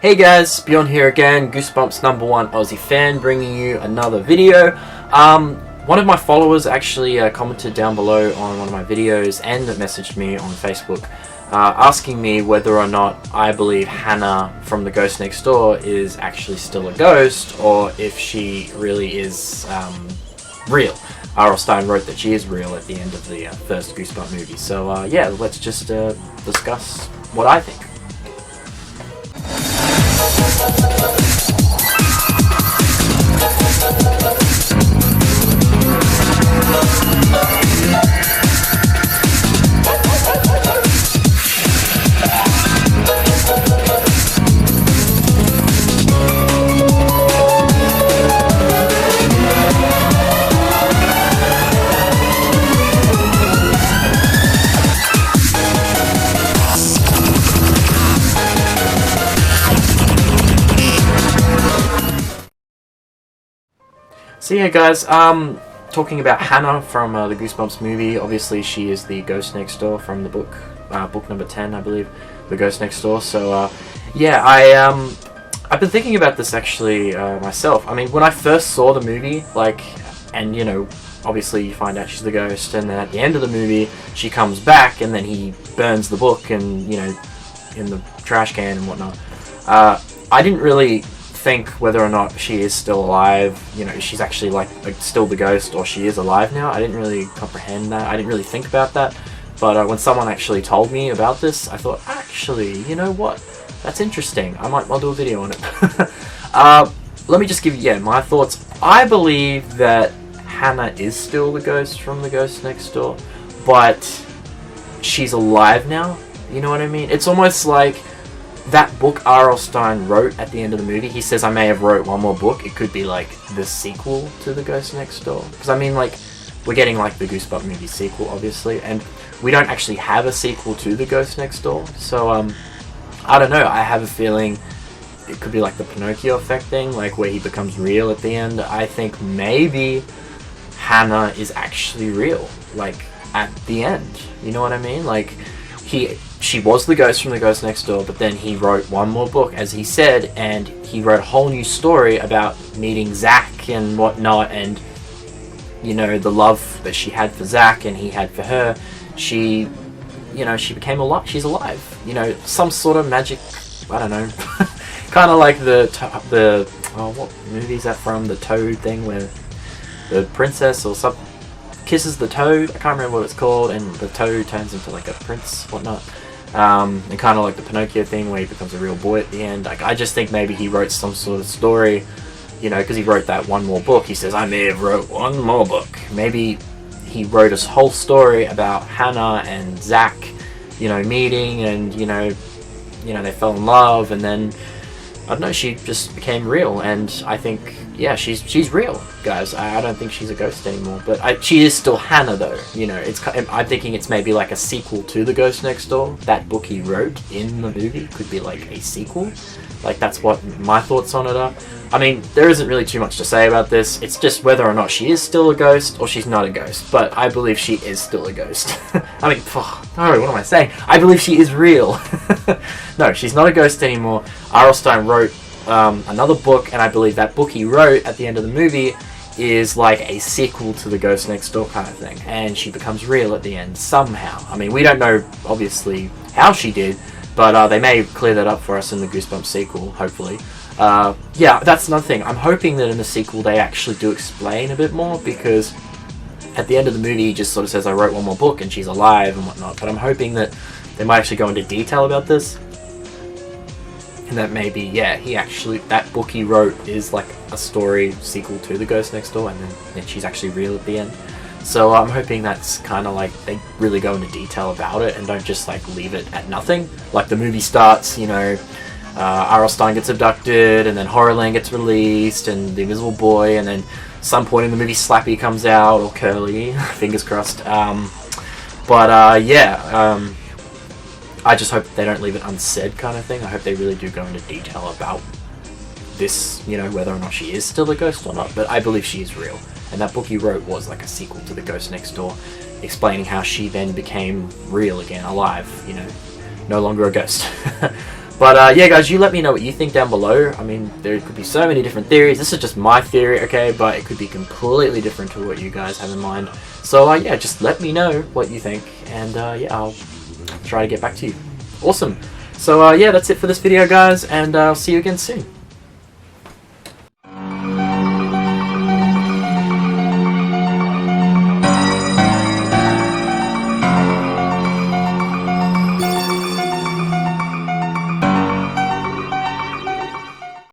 Hey guys, Beyond here again, Goosebumps #1 Aussie fan, bringing you another video. One of my followers actually commented down below on one of my videos and messaged me on Facebook asking me whether or not I believe Hannah from The Ghost Next Door is actually still a ghost, or if she really is real. R.L.Stine wrote that she is real at the end of the first Goosebumps movie. So yeah, let's just discuss what I think. So yeah guys, talking about Hannah from the Goosebumps movie. Obviously she is the ghost next door from the book number 10, I believe, The Ghost Next Door. So yeah, I've been thinking about this actually myself. I mean, when I first saw the movie, and you know, obviously you find out she's the ghost, and then at the end of the movie she comes back and then he burns the book and, you know, in the trash can and whatnot. I didn't really think whether or not she is still alive, you know, she's actually like still the ghost, or she is alive now. I didn't really comprehend that. I didn't really think about that. But when someone actually told me about this, I thought, actually, you know what? That's interesting. I'll do a video on it. Let me just give you my thoughts. I believe that Hannah is still the ghost from The Ghost Next Door, but she's alive now. You know what I mean? It's almost like that book R.L.Stine wrote at the end of the movie. He says, I may have wrote one more book. It could be like the sequel to The Ghost Next Door. Because I mean, like, we're getting like the Goosebumps movie sequel, obviously, and we don't actually have a sequel to The Ghost Next Door. So I don't know. I have a feeling it could be like the Pinocchio effect thing, like where he becomes real at the end. I think maybe Hannah is actually real, like at the end. You know what I mean? Like she was the ghost from The Ghost Next Door, but then he wrote one more book, as he said, and he wrote a whole new story about meeting Zach and whatnot, and, you know, the love that she had for Zach and he had for her. She, you know, she became alive. She's alive. You know, some sort of magic, I don't know, kind of like what movie is that from? The Toad thing, where the princess or something kisses the toad. I can't remember what it's called, and the toad turns into like a prince, whatnot. And kind of like the Pinocchio thing where he becomes a real boy at the end. Like, I just think maybe he wrote some sort of story, you know, because he wrote that one more book. He says, I may have wrote one more book. Maybe he wrote a whole story about Hannah and Zach, you know, meeting, and you know, they fell in love, and then I don't know, she just became real. And I think, yeah, she's real, guys. I don't think she's a ghost anymore, but she is still Hannah, though. You know, I'm thinking it's maybe like a sequel to The Ghost Next Door. That book he wrote in the movie could be like a sequel. Like, that's what my thoughts on it are. I mean, there isn't really too much to say about this. It's just whether or not she is still a ghost or she's not a ghost. But I believe she is still a ghost. I mean, no, what am I saying? I believe she is real. No, she's not a ghost anymore. R.L.Stine wrote another book, and I believe that book he wrote at the end of the movie is like a sequel to The Ghost Next Door kind of thing, and she becomes real at the end somehow. I mean, we don't know obviously how she did, but they may clear that up for us in the Goosebumps sequel, hopefully. Yeah, that's another thing. I'm hoping that in the sequel they actually do explain a bit more, because at the end of the movie he just sort of says, I wrote one more book and she's alive and whatnot, but I'm hoping that they might actually go into detail about this. And that maybe, yeah, that book he wrote is like a story sequel to The Ghost Next Door, and then she's actually real at the end. So I'm hoping that's kind of like they really go into detail about it and don't just like leave it at nothing. Like the movie starts, you know, R.L.Stine gets abducted, and then Horrorland gets released, and the Invisible Boy, and then some point in the movie Slappy comes out, or Curly, fingers crossed. Yeah. I just hope they don't leave it unsaid kind of thing. I hope they really do go into detail about this, you know, whether or not she is still a ghost or not. But I believe she is real. And that book he wrote was like a sequel to The Ghost Next Door, explaining how she then became real again, alive, you know, no longer a ghost. But yeah, guys, you let me know what you think down below. I mean, there could be so many different theories. This is just my theory, okay? But it could be completely different to what you guys have in mind. So yeah, just let me know what you think, and yeah, I'll try to get back to you. Awesome. So yeah, that's it for this video, guys, and I'll see you again soon.